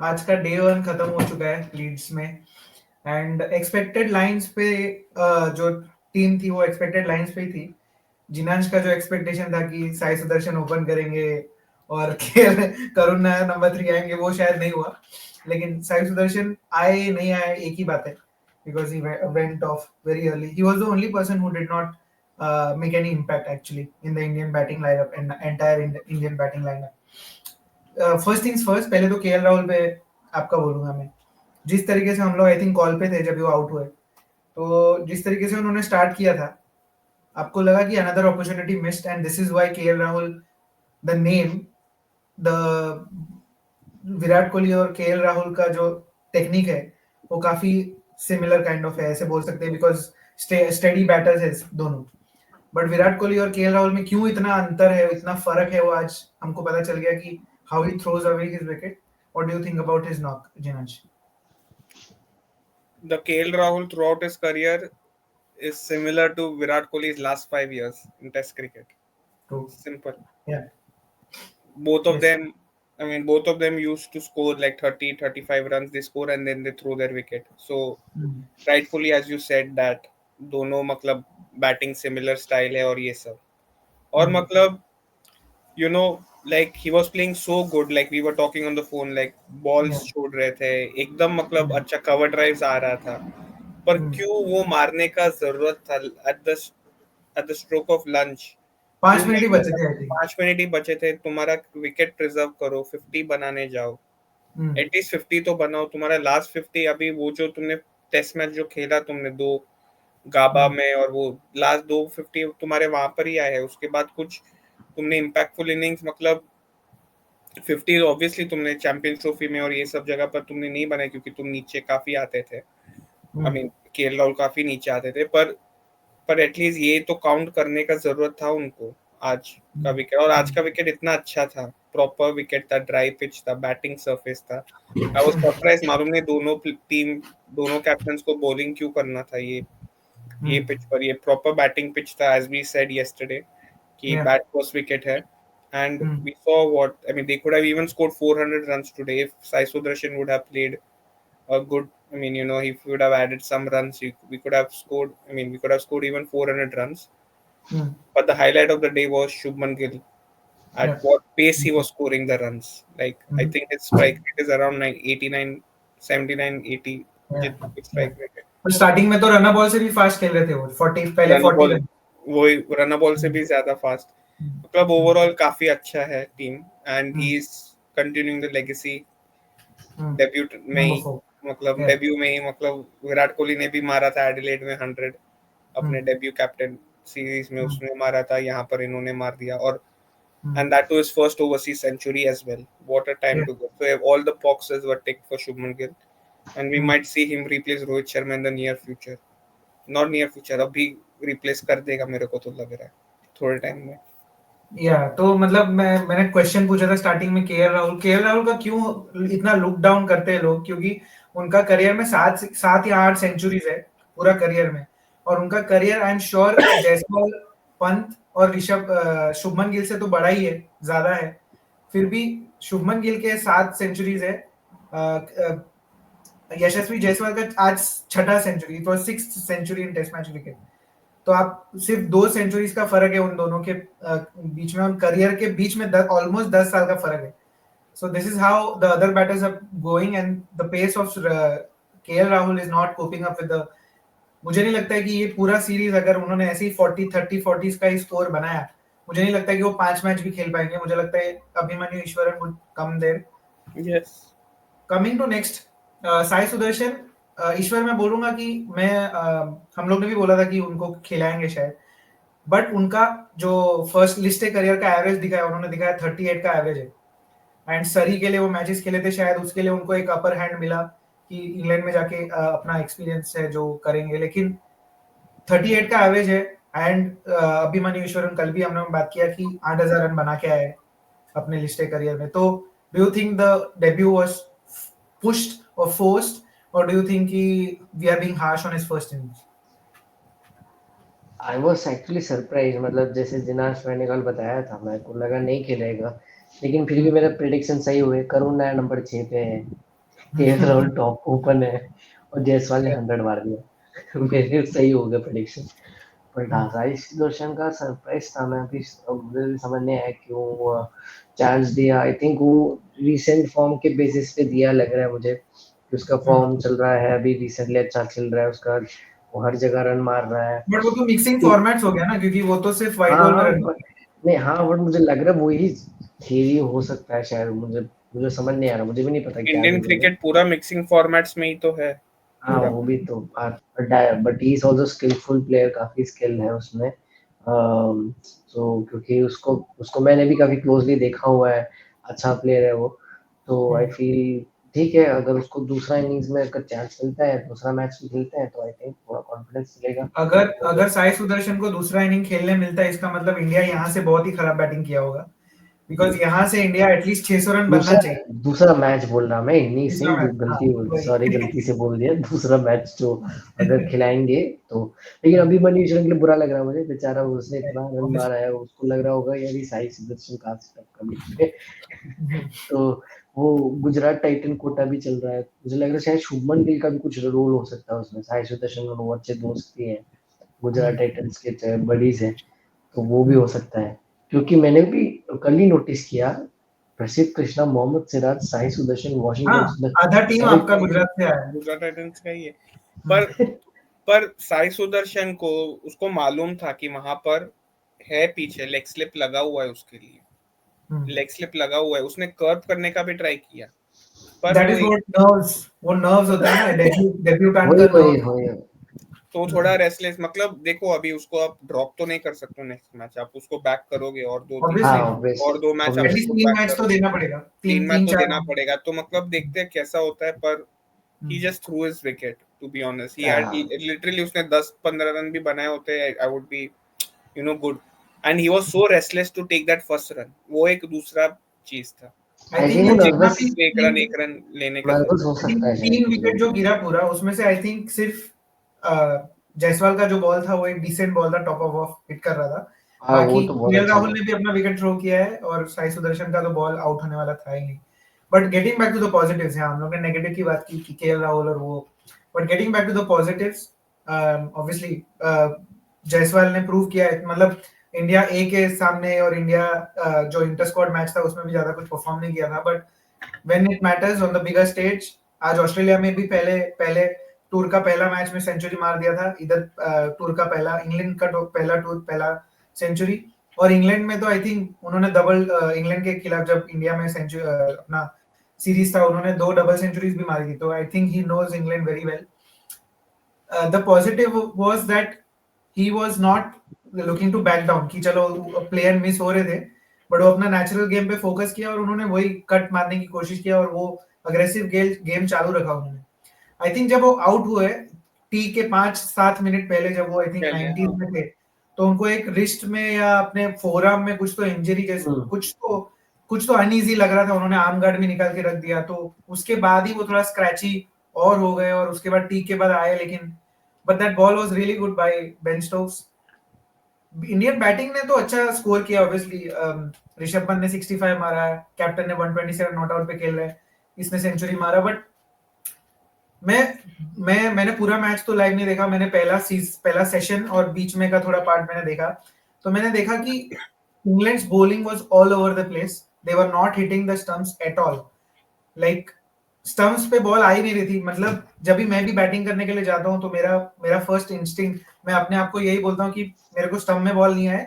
आज का डे 1 खत्म हो चुका है लीड्स में एंड एक्सपेक्टेड लाइंस पे जो टीम थी वो एक्सपेक्टेड लाइंस पे ही थी। जिनांश का जो एक्सपेक्टेशन था कि साई सुदर्शन ओपन करेंगे और करुण नायर नंबर 3 आएंगे, वो शायद नहीं हुआ। लेकिन साई सुदर्शन आए नहीं आए एक ही बात है, because he went of very early. He was the only person who did not make any impact actually in the Indian batting lineup and entire Indian batting lineup. First things first, पहले तो KL Rahul पे आपका बोलूंगा मैं। जिस तरीके से हम लोग आई थिंक कॉल पे थे जब वो आउट हुए, तो जिस तरीके से उन्होंने स्टार्ट किया था, आपको लगा कि another opportunity missed and this is why KL Rahul the name, the Virat Kohli और केएल राहुल का जो टेक्निक है वो काफी सिमिलर काइंड ऑफ है, ऐसे बोल सकते हैं, बिकॉज स्टेडी बैटर्स है दोनों। बट विराट कोहली और केएल राहुल में क्यों इतना अंतर है, इतना फर्क है, वो आज हमको पता चल गया कि how he throws away his wicket. What do you think about his knock, Jinansh? The KL Rahul throughout his career is similar to Virat Kohli's last 5 years in Test cricket. True. Simple. Yeah. Both of Yes. them, I mean, both of them used to score like 30, 35 runs. They score and then they throw their wicket. So, Hmm. rightfully, as you said, that दोनों मतलब batting similar style है और ये सब, और Hmm. मतलब you know like he was playing so good, like we were talking on the phone, like Yeah. balls छोड़ रहे थे एकदम, मतलब Hmm. अच्छा कवर ड्राइव्स आ रहा था, पर Hmm. क्यों वो मारने का जरूरत था at the stroke of lunch? क्यों 5 मिनट ही नहीं बचे मतलब थे आई थिंक। 5 मिनट ही बचे थे, तुम्हारा विकेट प्रिजर्व करो, 50 बनाने जाओ, Hmm. एटलीस्ट 50 तो बनाओ। तुम्हारा लास्ट 50 अभी वो जो तुमने टेस्ट मैच जो खेला तुमने दो गाबा Hmm. में, और वो लास्ट दो 50 तुम्हारे वहां पर ही आए हैं, उसके बाद कुछ तुमने इम्पैक्टफुल इनिंग्स मतलब 50 ऑब्वियसली तुमने चैंपियंस ट्रॉफी में और ये सब जगह पर तुमने नहीं बनाए क्योंकि तुम नीचे काफी आते थे। आई Hmm. मीन केएल राहुल काफी नीचे आते थे, पर एटलीस्ट ये तो काउंट करने का जरूरत था उनको। आज का Hmm. विकेट, और आज Hmm. का विकेट इतना अच्छा था, प्रॉपर विकेट था, ड्राई पिच था, बैटिंग सरफेस था। आई वाज सरप्राइज, मालूम नहीं दोनों टीम, दोनों कैप्टन्स को बॉलिंग क्यों करना था ये Hmm. पिच पर। ये प्रॉपर बैटिंग पिच था, एज वी सेड यस्टरडे कि Yeah. बैट फर्स्ट विकेट है। And Hmm. we saw what, I mean, they could have even scored 400 runs today if Sai Sudarshan would have played a good, I mean, if we would have added some runs, we could have scored, I mean, we could have scored even 400 runs. Hmm. But the highlight of the day was Shubman Gill. At Yeah. what pace he was scoring the runs. Like, I Hmm. think his strike rate is around 89, 79, 80. Yeah. जितना Yeah. strike rate है। और starting में तो run ball से भी fast खेल रहे थे वो, 40 पहले रन 40 बॉल, रन। वही रन बॉल से Hmm. भी ज्यादा फास्ट। Hmm. मतलब Hmm. ओवरऑल काफी अच्छा है team, and Hmm. He is continuing the legacy. Hmm. Debut में Number ही, 4. मतलब Yeah. डेब्यू में ही, मतलब विराट कोहली ने भी मारा था एडिलेड में 100, Hmm. अपने डेब्यू कैप्टन सीरीज में Hmm. उसने मारा था, यहाँ पर इन्होंने मार दिया, और Hmm. and that to his first overseas century as well. What a time Yeah. to go. So all the boxes were ticked for Shubman Gill, and we Hmm. might see him replace Rohit Sharma in the near future. Not near future, अभी replace कर देगा मेरे को तो लग रहा है थोड़े टाइम में। या तो मतलब मैंने क्वेश्चन पूछा था स्टार्टिंग में, केएल राहुल का क्यों इतना लुक डाउन करते हैं लोग, क्योंकि उनका करियर में 7 या 8 सेंचुरीज है पूरा करियर में। और उनका career I am sure Jaiswal, Pant और शुभमन गिल से तो बड़ा ही है, ज्यादा है। फिर भी शुभमन गिल के 7 सेंचुरीज है, यशस्वी जायसवाल का आज छठा century, it was 6th century in test match wicket. तो आप सिर्फ 2 सेंचुरीज का फर्क है उन दोनों के बीच में, उन करियर के बीच में ऑलमोस्ट 10 साल का फर्क है। So this is how the other batters are going and the pace of KL Rahul is not coping up with the. मुझे नहीं लगता है कि ये पूरा सीरीज अगर उन्होंने ऐसे ही 40-30-40 का ही स्कोर बनाया, मुझे नहीं लगता है कि वो 5 मैच भी खेल पाएंगे। मुझे लगता है Abhimanyu Easwaran would come there. Yes. Coming to next, Sai Sudharsan, ईश्वर मैं बोलूंगा कि हम लोग ने भी बोला था कि उनको खिलाएंगे शायद, बट उनका जो फर्स्ट लिस्ट करियर का एवरेज दिखाया, उन्होंने दिखाया 38 का एवरेज है। एंड सरी के लिए वो मैचेस खेले थे, शायद उसके लिए उनको एक अपर हैंड मिला कि इंग्लैंड में जाके अपना एक्सपीरियंस है जो करेंगे, लेकिन 38 का एवरेज है। एंड अभिमन्यु ईश्वरन, कल भी हमने बात किया कि 8,000 रन बना के आए अपने लिस्ट करियर में। तो do you think the debut was pushed or forced, और डू यू थिंक कि we are being harsh on his first innings? I was actually surprise, मतलब जैसे दिनाश मैंने कल बताया था, मेरे को लगा नहीं खेलेगा, लेकिन फिर भी मेरे प्रिडिक्शन सही हुए। करुण नायर नंबर 6 पे है, केएल राहुल टॉप ओपन है और जायसवाल ने 100 मार दिया। मेरे सही हो गया प्रेडिक्शन। बट हाँ, साई सुदर्शन का सरप्राइज था। मैं भी मुझे भी समझ नहीं आया क्यों चांस दिया। आई थिंक वो रिसेंट फॉर्म के बेसिस पे दिया लग रहा है मुझे कि उसका फॉर्म चल रहा है अभी रिसेंटली अच्छा चल रहा है उसका। वो हर जगह रन मार रहा है। बट वो तो मिक्सिंग तो फॉर्मेट्स हो गया ना, क्योंकि वो तो सिर्फ व्हाइट हाँ बॉल में हाँ रन। नहीं हाँ बट मुझे लग रहा है वही थियरी हो सकता है शायद। मुझे मुझे समझ नहीं आ रहा। मुझे भी नहीं पता क्या इंडियन रीजन है। क्रिकेट पूरा मिक्सिंग फॉर्मेट्स में ही तो है हाँ पूरा। वो भी तो but he is also skilful player. काफी स्किल है उसमें। तो क्योंकि उसको उसको मैंने भी काफी क्लोजली देखा हुआ है। अच्छा प्लेयर है वो। तो आई फील ठीक है अगर उसको दूसरा इनिंग्स में अगर चांस मिलता है दूसरा मैच भी खेलते हैं तो आई थिंक थोड़ा कॉन्फिडेंस मिलेगा। अगर अगर साई सुदर्शन को दूसरा इनिंग खेलने मिलता है, इसका मतलब इंडिया यहाँ से बहुत ही खराब बैटिंग किया होगा, बिकॉज यहाँ से इंडिया एटलीस्ट 600 रन बनना दूसरा चाहिए। दूसरा मैच बोल रहा मैं इनिंग्स दूसरा नहीं मैच, हाँ वही। गलती से बोल दिया दूसरा मैच जो अगर खिलाएंगे तो। लेकिन अभी मनीष के लिए बुरा लग रहा है मुझे बेचारा। उसने इतना रन मारा है उसको लग रहा होगा यार ये साई सुदर्शन कहाँ से टक्कर है। तो वो गुजरात टाइटन कोटा भी चल रहा है। मुझे लग रहा है शायद शुभमन गिल का भी कुछ रोल हो सकता है उसमें। साई सुदर्शन दोनों वो अच्छे दोस्त भी हैं गुजरात टाइटंस के बडीज हैं। तो वो भी हो सकता है क्योंकि मैंने भी कल ही नोटिस किया प्रसिद्ध कृष्णा मोहम्मद सिराज साई सुदर्शन हाँ, वॉशिंगटन सुंदर आधा टीम सारे आपका गुजरात से आया है। गुजरात टाइटंस का ही है। पर पर साई सुदर्शन को उसको मालूम था कि वहां पर है पीछे लेग स्लिप लगा हुआ है उसके लिए। लेग स्लिप लगा हुआ है। उसने कर्व करने का भी ट्राई किया पर दैट वो इज व्हाट नर्व्स, वो नर्व्स होता है ना, डेब्यूटेंट वही का वही नर्व। वही तो थोड़ा रेस्टलेस। मतलब देखो अभी उसको आप ड्रॉप तो नहीं कर सकते नेक्स्ट मैच। आप उसको बैक करोगे और ऑब्वियसली दो मैच आप एटलीस्ट उसको 3 बैक मैच तो करोगे। देना पड़ेगा, तीन तीन मैच तीन तो चार देना मैच। पड़ेगा। तो मतलब देखते हैं कैसा होता है। पर he just threw his wicket to be honest. Literally उसने 10-15 रन भी बनाए होते I would be good. And he was so restless to take that first run. वो एक दूसरा चीज था। आई आई थिंक थिंक ये वो जितना नर्वस भी एक रन लेने का नर्वस हो आई सकता थिंक है शायद 3 कुछ विकेट गेम। जो गिरा पूरा, उसमें से आई थिंक सिर्फ जायसवाल का जो बॉल था वो एक डिसेंट बॉल था, टॉप ऑफ ऑफ हिट कर रहा था। हाँ वो बाकी तो बहुत केएल अच्छा राहुल था। ने भी अपना विकेट थ्रो किया है और साई सुदर्शन का तो बॉल आउट होने वाला था ही नहीं। But getting back to the positives, यहाँ हम लोग ने नेगेटिव की बात की कि केएल राहुल और वो, but getting back to the positives, obviously Jaiswal ने प्रूव किया है। मतलब इंडिया ए के सामने और इंडिया जो इंटर स्क्वाड मैच था उसमें भी ज्यादा कुछ परफॉर्म नहीं किया था, but when it matters on the bigger stage, आज ऑस्ट्रेलिया में भी पहले पहले टूर का पहला मैच में सेंचुरी मार दिया था। इधर टूर का पहला, इंग्लैंड का पहला टूर पहला सेंचुरी। और इंग्लैंड में तो आई थिंक उन्होंने डबल, इंग्लैंड के खिलाफ जब इंडिया में सेंचुरी अपना सीरीज था, उन्होंने 2 डबल सेंचुरीज भी मारी थी। तो I think he knows England very well. The positive was that he was not looking to back down कि चलो प्लेयर मिस हो रहे थे, बट वो अपना नेचुरल गेम पे फोकस किया और उन्होंने वही कट मारने की कोशिश किया और वो अग्रेसिव गेम चालू रखा उन्होंने। आई थिंक जब वो आउट हुए टी के 5-7 मिनट पहले, जब वो आई थिंक पहले 90s में थे, तो उनको एक रिस्ट में या अपने फोरआर्म में कुछ तो इंजरी जैसे कुछ तो अनईजी लग रहा था। उन्होंने आर्म गार्ड भी निकाल के रख दिया, तो उसके बाद ही वो थोड़ा स्क्रैची और हो गए और उसके बाद टी के बाद आए। लेकिन but that ball was really good by Ben Stokes. Indian batting ने तो अच्छा स्कोर किया ऑब्वियसली। ऋषभ पंत ने 65 मारा है, कैप्टन ने 127 नॉट आउट पे खेल रहे हैं, इसने सेंचुरी मारा। बट मैंने पूरा मैच तो लाइव नहीं देखा। मैंने पहला सेशन और बीच में का थोड़ा पार्ट मैंने देखा। तो मैंने देखा कि England's bowling was all over the place. They were not hitting the stumps at all. Like stumps पे बॉल आ ही नहीं रही थी। मतलब जब भी मैं भी बैटिंग करने के लिए जाता हूँ तो मेरा मेरा फर्स्ट इंस्टिंक्ट, मैं अपने आप को यही बोलता हूँ कि मेरे को स्टंप में बॉल नहीं आए,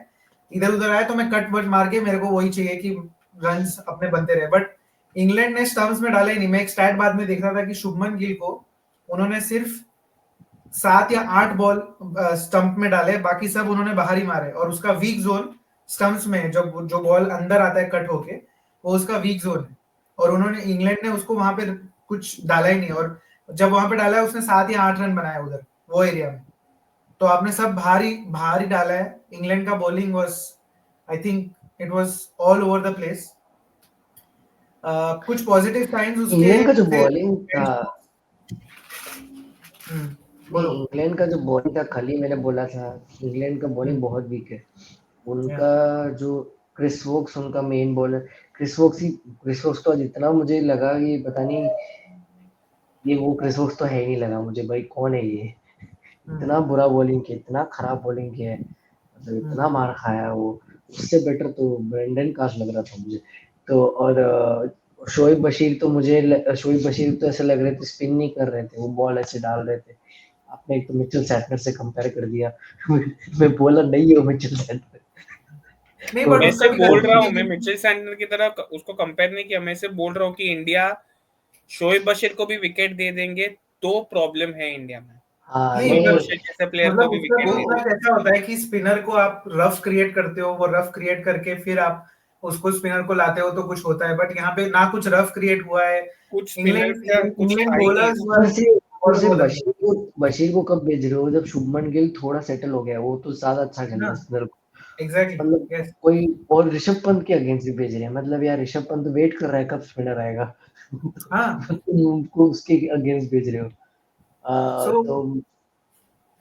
इधर उधर आए तो मैं कट वट मार के, मेरे को वही चाहिए कि रन्स अपने बनते रहे। बट इंग्लैंड ने स्टंप्स में डाले ही नहीं। मैं एक स्टैट बाद में देख रहा था कि शुभमन गिल को उन्होंने सिर्फ 7 या 8 बॉल स्टंप में डाले, बाकी सब उन्होंने बाहर ही मारे। और उसका वीक जोन स्टंप्स में, जब जो बॉल अंदर आता है कट होके, वो उसका वीक जोन है। और उन्होंने, इंग्लैंड ने उसको वहां पे कुछ डाला ही नहीं। और जब वहां पे डाला है उसने 7 या 8 रन बनाए उधर वो एरिया में। तो आपने सब बाहर ही डाला है। इंग्लैंड का bowling was, I think it was all over the place. कुछ पॉजिटिव साइंस उसके इंग्लैंड का जो थे। बॉलिंग था नहीं बोलो। इंग्लैंड का जो बॉलिंग था कल ही मैंने बोला था इंग्लैंड का बॉलिंग बहुत वीक है। उनका जो क्रिस वोक्स उनका मेन बॉलर क्रिस वोक्स तो आज इतना मुझे लगा कि पता नहीं ये वो क्रिस वोक्स तो है ही नहीं लगा मुझे भाई, कौन है ये? हम्म, इतना बुरा बॉलिंग किया, इतना खराब बॉलिंग किया है, मतलब इतना हम्म, मार खाया है वो। उससे बेटर तो ब्रेंडन काश लग रहा था मुझे। तो और शोएब बशीर तो शोएब बशीर तो ऐसे लग रहे थे स्पिन नहीं कर रहे थे, वो बॉल ऐसे डाल रहे थे। आपने एक तो मिचेल सैटनर से कंपेयर कर दिया। मैं बोला नहीं हूँ मिचेल सैटनर। नहीं तो बट मैं उसका सिर्फ भी बोल रहा गलती हूँ, थी मैं कि मिचेल सैंटनर की तरह उसको कंपेयर नहीं किया, मैं सिर्फ बोल रहा हूँ कि इंडिया शोएब बशीर को भी विकेट दे देंगे तो प्रॉब्लम है इंडिया में। हाँ नहीं नहीं शोएब वो बशीर जैसे प्लेयर को मतलब भी उसका विकेट दो दे प्लस देंगे। ऐसा होता है कि स्पिनर को आप रफ क्रिएट करते हो, वो रफ क्रिएट करके फिर आप उसको स्पिनर को लाते हो तो कुछ होता है, बट यहाँ पे ना कुछ रफ क्रिएट हुआ है। कुछ स्पिनर इंग्लैंड का कुछ इंग्लैंड था ही नहीं बॉलर्स इसमें। ऊपर और से बहुत अच्छे बशीर को कब भेज रहे हो जब शुभमन गिल थोड़ा सेटल हो गया, वो तो ज्यादा अच्छा खेल ना, रहा है स्पिनर को। मतलब एग्जैक्टली यस। कोई और ऋषभ पंत के अगेंस्ट भी भेज रहे हैं, मतलब यार ऋषभ पंत वेट कर रहा है कब स्पिनर आएगा। हाँ, तुम उनको उसके अगेंस्ट भेज रहे हो। सो तो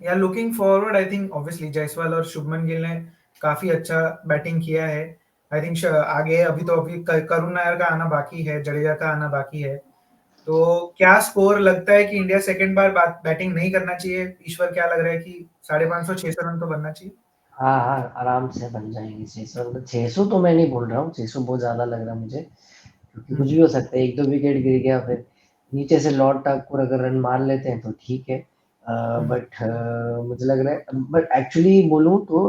या looking forward I think obviously Jaiswal और शुभमन गिल ने काफी अच्छा बैटिंग किया है। आई थिंक आगे अभी करुण नायर का आना बाकी है, जडेजा का आना बाकी है। तो क्या स्कोर लगता है कि इंडिया सेकंड बार बैटिंग नहीं करना चाहिए? ईश्वर क्या लग रहा है कि 550 600 रन तो बनना चाहिए? हाँ हाँ आराम से बन जाएंगे 600, मतलब 600 तो मैं नहीं बोल रहा हूँ, 600 बहुत ज्यादा लग रहा है मुझे, क्योंकि कुछ हम्म, भी हो सकता है, एक दो विकेट गिर गया फिर नीचे से लॉर्ड ठाकुर अगर रन मार लेते हैं तो ठीक है। हम्म, बट मुझे लग रहा है, बट एक्चुअली बोलूँ तो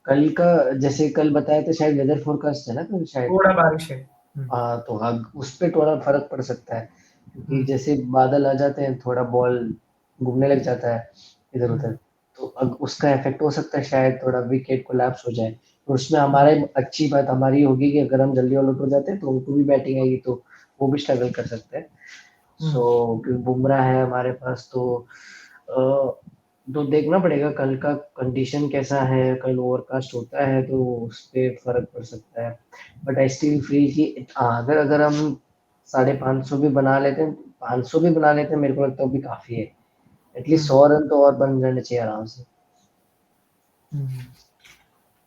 कल का, जैसे कल बताया था शायद वेदर फोरकास्ट है ना कल शायद। थोड़ा बारिश है। हाँ तो हाँ उस पे थोड़ा फर्क पड़ सकता है, क्योंकि हम्म, जैसे बादल आ जाते हैं थोड़ा बॉल घूमने लग जाता है इधर हम्म, उधर, तो अब उसका इफेक्ट हो सकता है, शायद थोड़ा विकेट कोलैप्स हो जाए। तो उसमें हमारे अच्छी बात हमारी होगी कि अगर हम जल्दी ऑल आउट हो जाते हैं तो उनको भी बैटिंग आएगी, तो वो भी स्ट्रगल कर सकते हैं। हम्म, सो क्योंकि बुमराह है हमारे पास, अ, तो देखना पड़ेगा कल का कंडीशन कैसा है, कल ओवरकास्ट होता है तो उस पे फर्क पड़ सकता है। बट आई स्टिल फील कि हाँ, अगर अगर हम 550 भी बना लेते हैं, 500 भी बना लेते हैं, मेरे को लगता है वो भी काफी है। एटलीस्ट हम्म, 100 रन तो और बन जाने चाहिए आराम से। हम्म।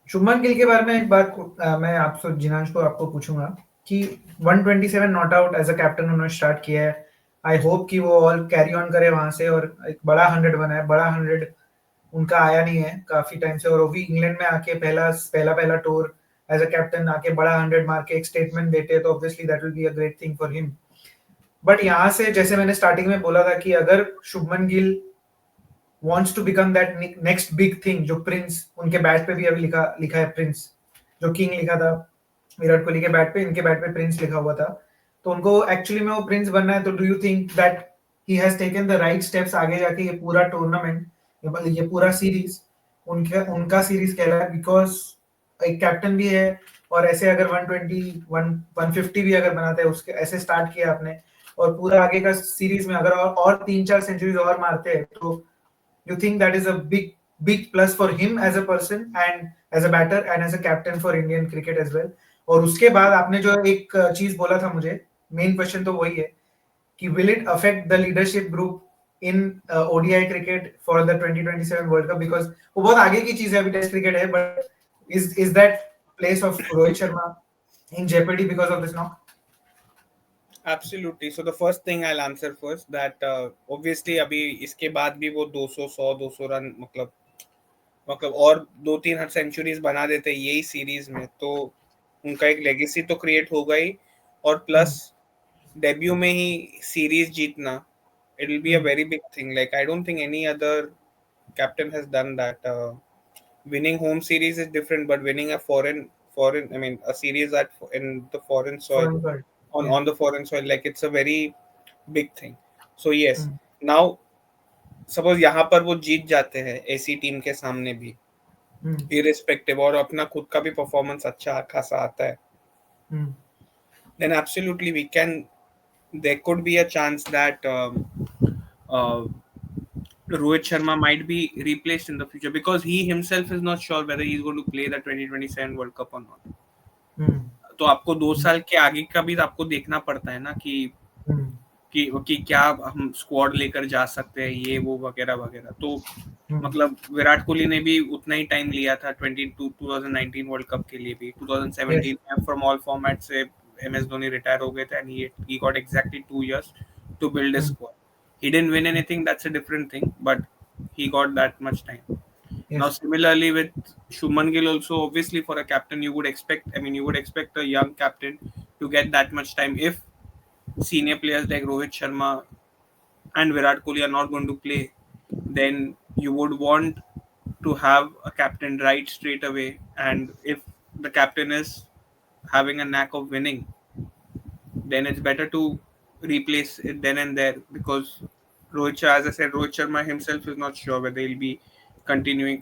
शुभमन गिल के बारे में एक बात मैं आपसे जिनांश को आपको पूछूंगा कि 127 not out as a captain उन्होंने स्टार्ट किया है। आई होप कि वो ऑल कैरी ऑन करे वहां से और एक बड़ा 100 बनाए। बड़ा 100 उनका आया नहीं है काफी टाइम से, और वो भी इंग्लैंड में आके पहला पहला पहला टूर एज अ कैप्टन आके बड़ा 100 मार के एक स्टेटमेंट देते हैं, तो obviously that will be a great thing for him. But यहाँ से जैसे मैंने स्टार्टिंग में बोला था कि अगर Shubman Gill wants to become that next big thing, जो प्रिंस उनके बैट पे भी अभी लिखा लिखा है प्रिंस, जो किंग लिखा था विराट कोहली के बैट पे, इनके बैट पे प्रिंस लिखा हुआ था। तो उनको एक्चुअली में वो प्रिंस बनना है, तो do you think that he has taken the right steps आगे जाके ये पूरा टूर्नामेंट, ये पूरा सीरीज उनके उनका सीरीज कहला है? बिकॉज एक कैप्टन भी है, और ऐसे अगर 120 150 भी अगर बनाते हैं उसके, ऐसे स्टार्ट किया आपने, और पूरा आगे का सीरीज में अगर और 3-4 सेंचुरीज और मारते हैं, तो you think that is a big plus for him as a person and as a batter and as a captain for Indian cricket as well? और उसके बाद आपने जो एक चीज बोला था मुझे, मेन क्वेश्चन तो वही है कि will it affect the leadership group in ODI cricket for the 2027 World Cup? Because वो बहुत आगे की चीज है, अभी टेस्ट क्रिकेट है, but is that place of Rohit Sharma in jeopardy because of this knock? Absolutely. So the first thing I'll answer first that obviously अभी इसके बाद भी वो 200 100 200 रन मतलब और 2-3 सेंचुरीज बना देते यही सीरीज में, तो उनका एक लेगेसी तो क्रिएट होगा ही, और प्लस डेब्यू में ही सीरीज जीतना, it will be a very big thing. Like I don't think any other captain has done that. Winning home series is different, but winning a foreign I mean a series at in the foreign soil, Foreign world. on Yeah. on the foreign soil, like it's a very big thing. So yes, Hmm. now suppose यहाँ पर वो जीत जाते हैं ऐसी team के सामने भी, Hmm. Irrespective, और अपना खुद का भी परफॉर्मेंस अच्छा खासा आता है, Hmm. then absolutely we can, there could be a chance that uh, Rohit Sharma might be replaced in the future because he himself is not sure whether he's going to play the 2027 World Cup or not. Hmm. तो आपको 2 साल के आगे का भी आपको देखना पड़ता है ना Hmm. कि क्या हम स्क्वाड लेकर जा सकते हैं, ये वो वगैरह वगैरह। तो Hmm. मतलब विराट कोहली ने भी उतना ही टाइम लिया था 2019 वर्ल्ड कप के लिए भी। Yes. 2017 में फ्रॉम ऑल फॉर्मेट से MS धोनी रिटायर हो गए थे, and he got exactly 2 years to build a Hmm. Squad. He didn't win anything, that's a different thing, but he got that much time. Now, Yes. similarly with Shuman Gill also, obviously for a captain, you would expect, I mean, you would expect a young captain to get that much time. If senior players like Rohit Sharma and Virat Kohli are not going to play, then you would want to have a captain right straight away. And if the captain is having a knack of winning, then it's better to replace it then and there, because as I said, Rohit Sharma himself is not sure whether he'll be continuing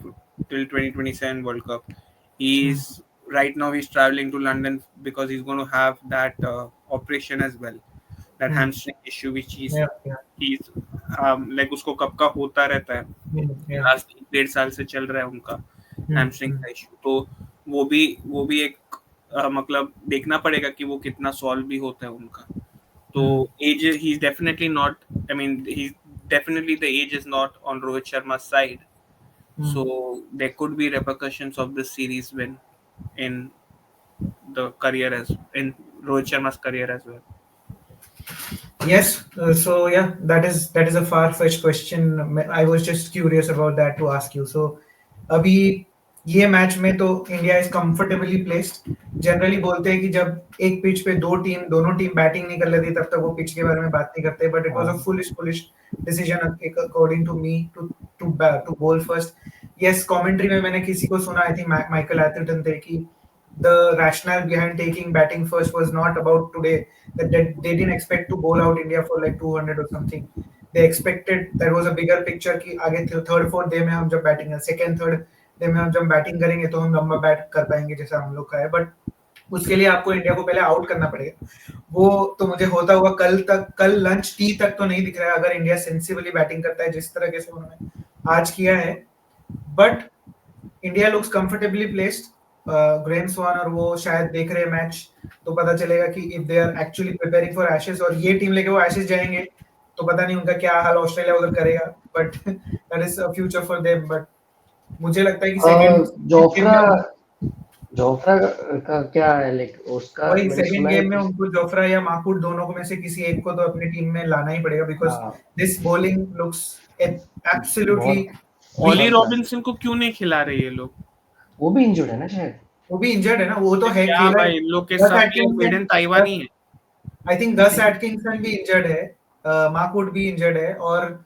till 2027 World Cup. He's right now he's traveling to London because he's going to have that operation as well, that Hmm. hamstring issue which Yeah, yeah. he's like उसको कब का होता रहता है, Yeah. Last 1.5 साल से चल रहा है उनका हैमस्ट्रिंग का इशू, तो वो भी एक मतलब देखना पड़ेगा कि वो कितना सॉल्व भी होता है उनका. तो age he is definitely not, I mean he definitely the age is not on Rohit Sharma's side, so there could be repercussions of this series when in the career as in Rohit Sharma's career as well. Yes. So yeah, that is a far-fetched question. I was just curious about that to ask you. So अभी ये match में तो India is comfortably placed. Generally बोलते हैं कि जब एक pitch पे दोनों टीम बैटिंग नहीं कर लेती तब तक वो पिच के बारे में बात नहीं करते, but it was a foolish decision according to me to bowl first. Yes, commentary में मैंने किसी को सुना, आई थिंक माइकल एथरटन थे, कि the rationale behind taking batting first was not about today, that they didn't expect to bowl out India for like 200 or something. They expected that was a bigger picture कि आगे third fourth day में हम जब batting second third day में हम जब batting करेंगे तो हम लंबा बैट कर पाएंगे जैसा हम लोग का है, बट उसके लिए आपको इंडिया को पहले आउट करना पड़ेगा. वो तो मुझे होता हुआ कल लंच टी तक तो नहीं दिख रहा है अगर इंडिया सेंसिबली बैटिंग करता है जिस तरह से उन्होंने आज किया है. But India looks comfortably placed. Graeme Swann और वो शायद देख रहे मैच, तो पता चलेगा कि if they are actually preparing for Ashes, और ये टीम लेके वो एशेस जाएंगे तो पता नहीं उनका क्या हाल ऑस्ट्रेलिया उधर करेगा, but that is a future for them. But मुझे लगता है कि सेकंड जोफ्रा का क्या है, लाइक उसका वही मैंने सेकंड सुना है गेम में कि उनको जोफ्रा या माकूट दोनों में से किसी एक को तो अपनी टीम में लाना ही पड़ेगा, because this bowling looks absolutely. Ollie Robinson को क्यों नहीं खिला रहे ये लोग? वो भी इंजर्ड है ना शायद. वो भी इंजर्ड है ना, वो तो है क्या खेला भाई, इन लोग के साथ एडन ताइवानी है. आई थिंक गस एटकिंसन भी इंजर्ड है, माकूट भी इंजर्ड है, और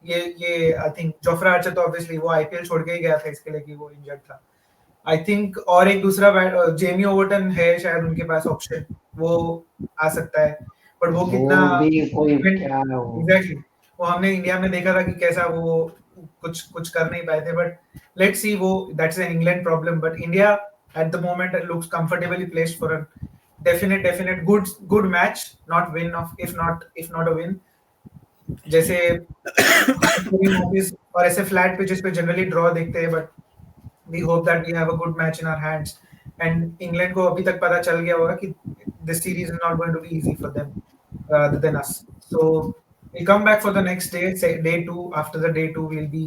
ये आई थिंक जोफ्रा आर्चर तो ऑब्वियसली वो आईपीएल छोड़ के ही गया था इसके लिए कि वो इंजर्ड था. आई थिंक और एक दूसरा जेमी ओवर्टन है शायद उनके पास ऑप्शन, वो आ सकता है, बट वो कितना भी कोई क्या एग्जैक्टली वो हमने इंडिया में देखा था कि कैसा वो कुछ कर नहीं पाए थे. बट लेट्स सी, वो that's an England problem. But India at the moment looks comfortably placed for a definite good match, not win of if not a win. जैसे और ऐसे फ्लैट पिचेस पे जनरली ड्रॉ देखते हैं, but we hope that we have a good match in our hands. And England को अभी तक पता चल गया होगा कि this series is not going to be easy for them rather than us. So we'll come back for the next day, say day 2. After the day 2, we'll be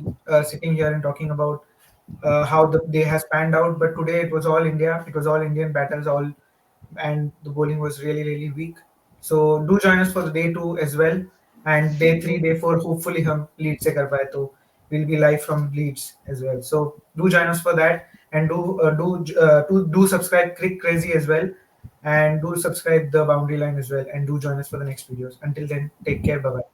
sitting here and talking about how the day has panned out. But today it was all India. It was all Indian batters, and the bowling was really weak. So do join us for the day 2 as well, and day 3, day 4 hopefully हम Leeds से कर पाए तो we'll be live from Leeds as well. So do join us for that, and do subscribe Crick Crazy as well, and do subscribe the Boundary Line as well, and do join us for the next videos. Until then, take care, bye bye.